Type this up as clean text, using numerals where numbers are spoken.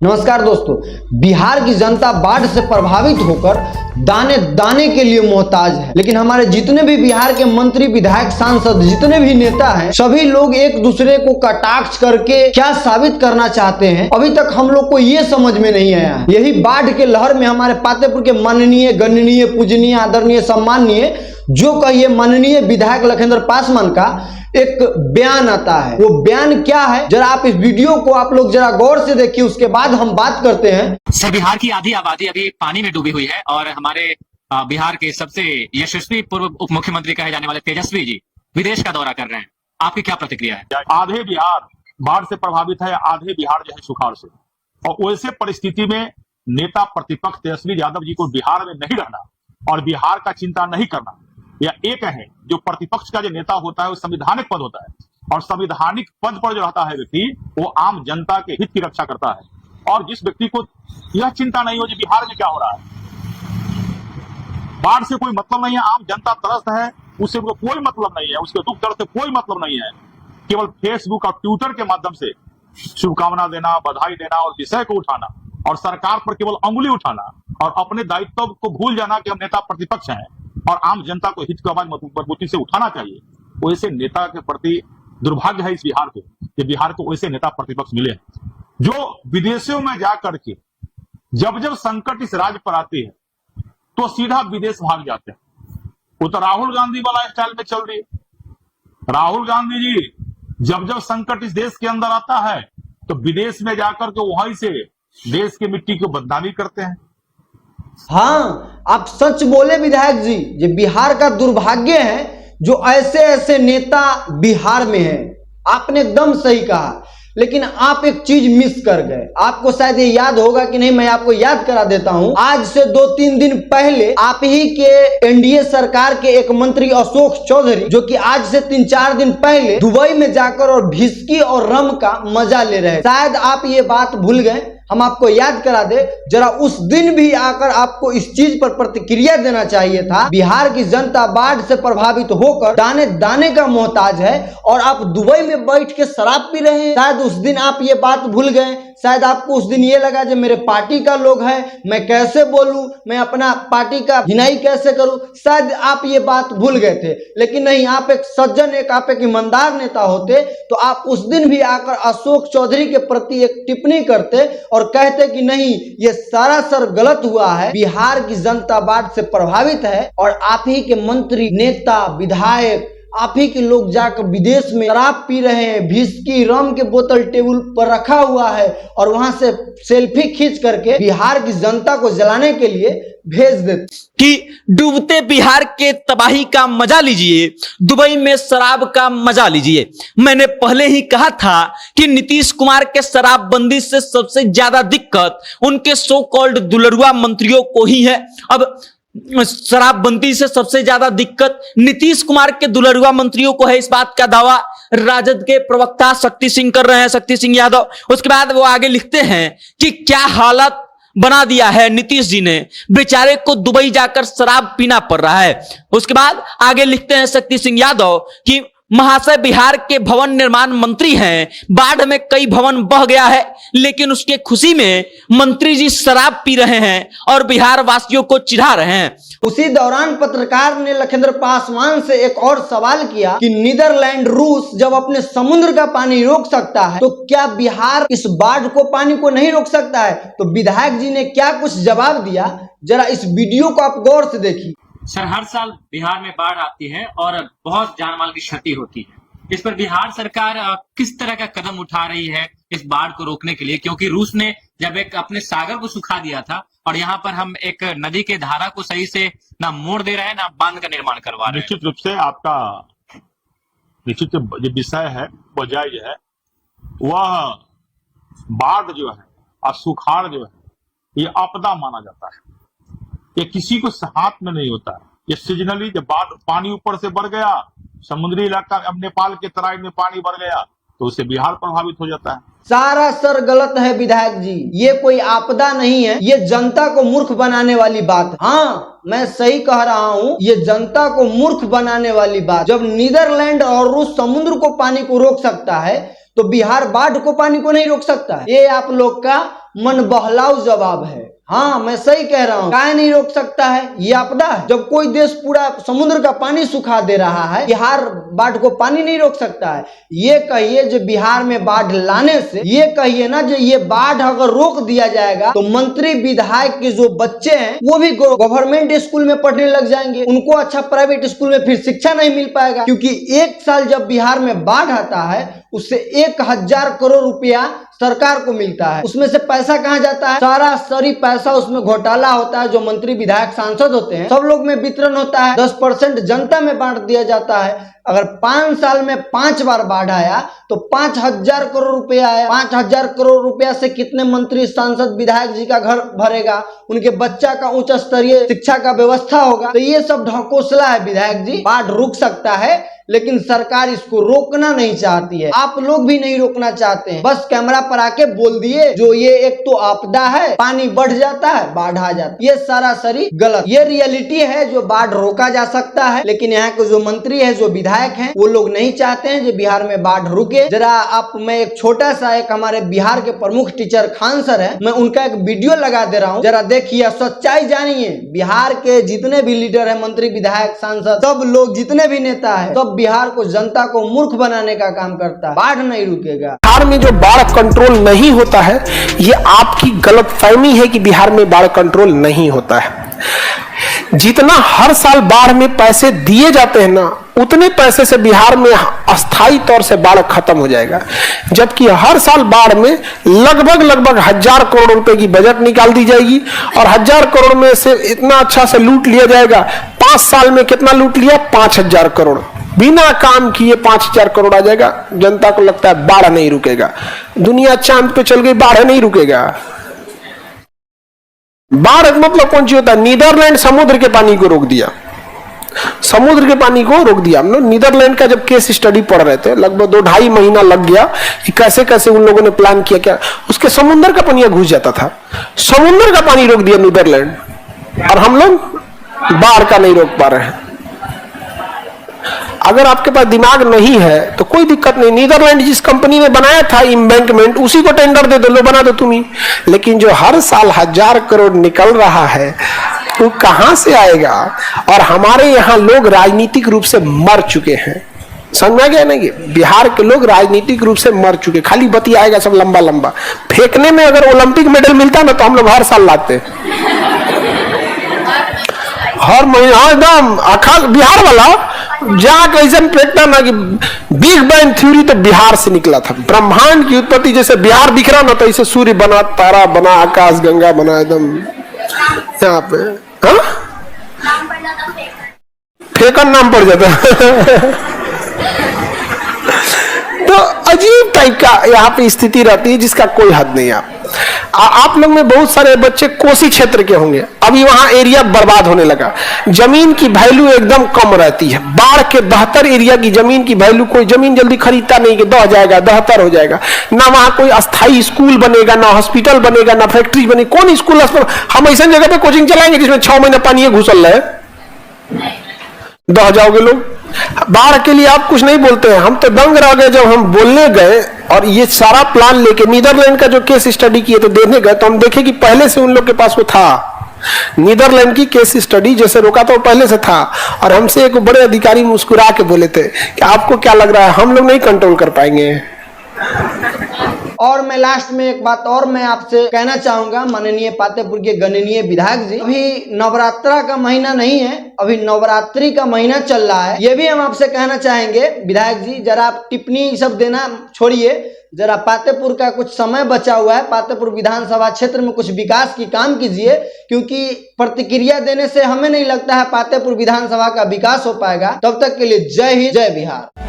नमस्कार दोस्तों, बिहार की जनता बाढ़ से प्रभावित होकर दाने दाने के लिए मोहताज है। लेकिन हमारे जितने भी बिहार के मंत्री, विधायक, सांसद, जितने भी नेता हैं, सभी लोग एक दूसरे को कटाक्ष करके क्या साबित करना चाहते हैं, अभी तक हम लोग को ये समझ में नहीं आया है। यही बाढ़ के लहर में हमारे पातेपुर के माननीय, गणनीय, पूजनीय, आदरणीय, सम्माननीय, जो कहिए माननीय विधायक लखेंद्र पासवान का एक बयान आता है। वो बयान क्या है, जरा आप इस वीडियो को आप लोग जरा गौर से देखिए, उसके बाद हम बात करते हैं। सर, बिहार की आधी आबादी अभी पानी में डूबी हुई है और हमारे बिहार के सबसे यशस्वी पूर्व उप मुख्यमंत्री कहे जाने वाले तेजस्वी जी विदेश का दौरा कर रहे हैं। आपकी क्या प्रतिक्रिया है? आधे बिहार बाढ़ से प्रभावित है, आधे बिहार जो है सुखाड़ से, और वैसे परिस्थिति में नेता प्रतिपक्ष तेजस्वी यादव जी को बिहार में नहीं रहना और बिहार का चिंता नहीं करना, या एक है जो प्रतिपक्ष का जो नेता होता है वो संवैधानिक पद होता है, और संवैधानिक पद पर जो रहता है व्यक्ति वो आम जनता के हित की रक्षा करता है। और जिस व्यक्ति को यह चिंता नहीं हो कि बिहार में क्या हो रहा है, बाढ़ से कोई मतलब नहीं है, आम जनता त्रस्त है, उससे कोई मतलब नहीं है, उसके दुख दर्द से कोई मतलब नहीं है, केवल फेसबुक और ट्विटर के माध्यम से शुभकामना देना, बधाई देना और विषय को उठाना और सरकार पर केवल अंगुली उठाना और अपने दायित्व को भूल जाना कि हम नेता प्रतिपक्ष हैं और आम जनता को हित की आवाज मजबूती से उठाना चाहिए। वैसे नेता के प्रति दुर्भाग्य है इस बिहार को कि बिहार को वैसे नेता प्रतिपक्ष मिले हैं जो विदेशों में जाकर के जब जब संकट इस राज्य पर आती है तो सीधा विदेश भाग जाते हैं। वो तो राहुल गांधी वाला स्टाइल में चल रही है। राहुल गांधी जी जब जब संकट इस देश के अंदर आता है तो विदेश में जाकर के वहीं से देश की मिट्टी को बदनामी करते हैं। हाँ, आप सच बोले विधायक जी, ये बिहार का दुर्भाग्य है जो ऐसे ऐसे नेता बिहार में हैं। आपने एकदम सही कहा, लेकिन आप एक चीज मिस कर गए। आपको शायद ये याद होगा कि नहीं, मैं आपको याद करा देता हूं। आज से 2-3 दिन पहले आप ही के एनडीए सरकार के एक मंत्री अशोक चौधरी, जो कि आज से 3-4 दिन पहले दुबई में जाकर और व्हिस्की और रम का मजा ले रहे, शायद आप ये बात भूल गए। हम आपको याद करा दे, जरा उस दिन भी आकर आपको इस चीज पर प्रतिक्रिया देना चाहिए था। बिहार की जनता बाढ़ से प्रभावित होकर दाने दाने का मोहताज है और आप दुबई में बैठ के शराब पी रहे हैं। शायद उस दिन आप ये बात भूल गए। शायद आपको उस दिन ये लगा जो मेरे पार्टी का लोग है, मैं कैसे बोलूं, मैं अपना पार्टी का हिनाई कैसे करूं। शायद आप ये बात भूल गए थे, लेकिन नहीं, आप एक सज्जन, आप एक ईमानदार नेता होते तो आप उस दिन भी आकर अशोक चौधरी के प्रति एक टिप्पणी करते और कहते कि नहीं, ये सरासर गलत हुआ है, बिहार की जनता बाढ़ से प्रभावित है और आप ही के मंत्री, नेता, विधायक, आप ही के लोग जाकर विदेश में शराब पी रहे हैं, व्हिस्की रम के बोतल टेबल पर रखा हुआ है और वहां से सेल्फी खींच करके बिहार की जनता को जलाने के लिए भेज देते कि डूबते बिहार के तबाही का मजा लीजिए, दुबई में शराब का मजा लीजिए। मैंने पहले ही कहा था कि नीतीश कुमार के शराबबंदी से सबसे ज्यादा दिक्कत उनके सो कॉल्ड दुलरुआ मंत्रियों को ही है। अब शराबबंदी से सबसे ज्यादा दिक्कत नीतीश कुमार के दुलरुआ मंत्रियों को है, इस बात का दावा राजद के प्रवक्ता शक्ति सिंह कर रहे हैं, शक्ति सिंह यादव। उसके बाद वो आगे लिखते हैं कि क्या हालत बना दिया है नीतीश जी ने, बेचारे को दुबई जाकर शराब पीना पड़ रहा है। उसके बाद आगे लिखते हैं शक्ति सिंह यादव कि महाशय बिहार के भवन निर्माण मंत्री हैं, बाढ़ में कई भवन बह गया है, लेकिन उसके खुशी में मंत्री जी शराब पी रहे हैं और बिहार वासियों को चिढ़ा रहे हैं। उसी दौरान पत्रकार ने लखेंद्र पासवान से एक और सवाल किया कि नीदरलैंड, रूस जब अपने समुद्र का पानी रोक सकता है तो क्या बिहार इस बाढ़ को, पानी को नहीं रोक सकता है? तो विधायक जी ने क्या कुछ जवाब दिया, जरा इस वीडियो को आप गौर से देखिए। सर, हर साल बिहार में बाढ़ आती है और बहुत जान माल की क्षति होती है। इस पर बिहार सरकार किस तरह का कदम उठा रही है इस बाढ़ को रोकने के लिए? क्योंकि रूस ने जब एक अपने सागर को सुखा दिया था और यहाँ पर हम एक नदी के धारा को सही से ना मोड़ दे रहे हैं, ना बांध का निर्माण करवा रहे हैं। निश्चित रूप से आपका निश्चित जो विषय है वो जायज है। वह बाढ़ जो है और सुखाड़ जो है ये आपदा माना जाता है, ये किसी को हाथ में नहीं होता है। ये सीजनली जब बाढ़, पानी ऊपर से बढ़ गया, समुद्री इलाका, अब नेपाल के तराई में पानी बढ़ गया तो उससे बिहार प्रभावित हो जाता है। सारा सर गलत है विधायक जी, ये कोई आपदा नहीं है, ये जनता को मूर्ख बनाने वाली बात। हाँ, मैं सही कह रहा हूँ, ये जनता को मूर्ख बनाने वाली बात। जब नीदरलैंड और रूस समुद्र को पानी को रोक सकता है तो बिहार बाढ़ को, पानी को नहीं रोक सकता है। ये आप लोग का मन बहलाऊ जवाब है। हाँ, मैं सही कह रहा हूँ। काहे नहीं रोक सकता है? ये आपदा है। जब कोई देश पूरा समुद्र का पानी सुखा दे रहा है, बिहार बाढ़ को पानी नहीं रोक सकता है। ये कहिए जो बिहार में बाढ़ लाने से, ये कहिए ना जो ये बाढ़ अगर रोक दिया जाएगा तो मंत्री विधायक के जो बच्चे हैं वो भी गवर्नमेंट स्कूल में पढ़ने लग जाएंगे। उनको अच्छा प्राइवेट स्कूल में फिर शिक्षा नहीं मिल पाएगा, क्योंकि एक साल जब बिहार में बाढ़ आता है उससे 1000 करोड़ रुपया सरकार को मिलता है। उसमें से पैसा कहाँ जाता है? सारा सरी पैसा उसमें घोटाला होता है। जो मंत्री विधायक सांसद होते हैं सब लोग में वितरण होता है। 10% जनता में बांट दिया जाता है। अगर 5 साल में 5 बार बाढ़ आया तो 5000 करोड़ रुपया आया। 5000 करोड़ रुपया से कितने मंत्री सांसद विधायक जी का घर भरेगा, उनके बच्चा का उच्च स्तरीय शिक्षा का व्यवस्था होगा। तो ये सब ढकोसला है विधायक जी। बाढ़ रुक सकता है लेकिन सरकार इसको रोकना नहीं चाहती है। आप लोग भी नहीं रोकना चाहते हैं। बस कैमरा पर आके बोल दिए जो ये एक तो आपदा है, पानी बढ़ जाता है, बाढ़ आ जाती है। ये सरासरी गलत। ये रियलिटी है जो बाढ़ रोका जा सकता है, लेकिन यहाँ के जो मंत्री है, जो विधायक हैं, वो लोग नहीं चाहते हैं जो बिहार में बाढ़ रुके। जरा आप, मैं एक छोटा सा एक हमारे बिहार के प्रमुख टीचर खान सर है, मैं उनका एक वीडियो लगा दे रहा हूँ। जरा देखिए, सच्चाई जानिए। बिहार के जितने भी लीडर है, मंत्री विधायक सांसद, सब लोग जितने भी नेता है, सब बिहार को, जनता को मूर्ख बनाने का काम करता है। बाढ़ नहीं रुकेगा। बिहार में जो बाढ़ कंट्रोल नहीं होता है, ये आपकी गलतफहमी है कि बिहार में बाढ़ कंट्रोल नहीं होता है। जितना हर साल बाढ़ में पैसे दिए जाते हैं ना, उतने पैसे से बिहार में अस्थायी तौर से बाढ़ खत्म हो जाएगा। जबकि हर साल बाढ़ में लगभग 1000 करोड़ रुपए की बजट निकाल दी जाएगी और 1000 करोड़ में से इतना अच्छा से लूट लिया जाएगा। 5 साल में कितना लूट लिया? 5000 करोड़। बिना काम किए 5000 करोड़ आ जाएगा। जनता को लगता है बाढ़ नहीं रुकेगा। दुनिया चांद पे चल गई, बाढ़ नहीं रुकेगा। बाढ़ मतलब कौन सी होता है? नीदरलैंड समुद्र के पानी को रोक दिया। समुद्र के पानी को रोक दिया। हम लोग नीदरलैंड का जब केस स्टडी पढ़ रहे थे, लगभग 2-2.5 महीना लग गया कि कैसे कैसे उन लोगों ने प्लान किया। क्या उसके समुद्र का पानी घुस जाता था। समुद्र का पानी रोक दिया नीदरलैंड, और हम लोग बाढ़ का नहीं रोक पा रहे हैं। अगर आपके पास दिमाग नहीं है तो कोई दिक्कत नहीं। नीदरलैंड जिस कंपनी ने बनाया था एम्बैंकमेंट, उसी को टेंडर दे दो, लो बना दो तुम ही। लेकिन जो हर साल 1000 करोड़ निकल रहा है वो कहां से आएगा? और हमारे यहाँ लोग राजनीतिक रूप से मर चुके हैं। समझ में गया ना? कि बिहार के लोग राजनीतिक रूप से मर चुके। खाली बतियाएगा सब लंबा लंबा। फेंकने में अगर ओलंपिक मेडल मिलता ना तो हम लोग हर साल लाते। हर महीना एकदम अखा बिहार वाला जहां कैसे फेंकता ना कि बिग बैंग थ्योरी तो बिहार से निकला था। ब्रह्मांड की उत्पत्ति जैसे बिहार दिख रहा ना, तो ऐसे सूर्य बना, तारा बना, आकाश गंगा बना, एकदम यहाँ पे। हाँ, फेंकन नाम पड़ जाता। तो अजीब टाइप का यहाँ पे स्थिति रहती है जिसका कोई हद नहीं। आप लोग में बहुत सारे बच्चे कोसी क्षेत्र के होंगे। अभी वहां एरिया बर्बाद होने लगा। जमीन की वैल्यू एकदम कम रहती है। बाढ़ के 72 एरिया की जमीन की वैल्यू, कोई जमीन जल्दी खरीदता नहीं कि दह जाएगा, 73 हो जाएगा। ना वहां कोई अस्थाई स्कूल बनेगा, ना हॉस्पिटल बनेगा, ना फैक्ट्री बनेगी। कौन स्कूल हम ऐसे जगह पे कोचिंग चलाएंगे जिसमें 6 महीना पानी घुसल रहे? दह जाओगे लोग। बाढ़ के लिए आप कुछ नहीं बोलते हैं। हम तो दंग रह गए जब हम बोलने गए और ये सारा प्लान लेके नीदरलैंड का जो केस स्टडी किए तो देखने गए, तो हम देखे कि पहले से उन लोग के पास वो था। नीदरलैंड की केस स्टडी जैसे रोका था वो पहले से था। और हमसे एक बड़े अधिकारी मुस्कुरा के बोले थे कि आपको क्या लग रहा है, हम लोग नहीं कंट्रोल कर पाएंगे। और मैं लास्ट में एक बात और मैं आपसे कहना चाहूंगा, माननीय पातेपुर के गणनीय विधायक जी, अभी नवरात्रा का महीना नहीं है, अभी नवरात्रि का महीना चल रहा है। ये भी हम आपसे कहना चाहेंगे विधायक जी, जरा आप टिप्पणी सब देना छोड़िए, जरा पातेपुर का कुछ समय बचा हुआ है, पातेपुर विधानसभा क्षेत्र में कुछ विकास की काम कीजिए, क्योंकि प्रतिक्रिया देने से हमें नहीं लगता है पातेपुर विधानसभा का विकास हो पाएगा। तब तक के लिए जय हिंद, जय बिहार।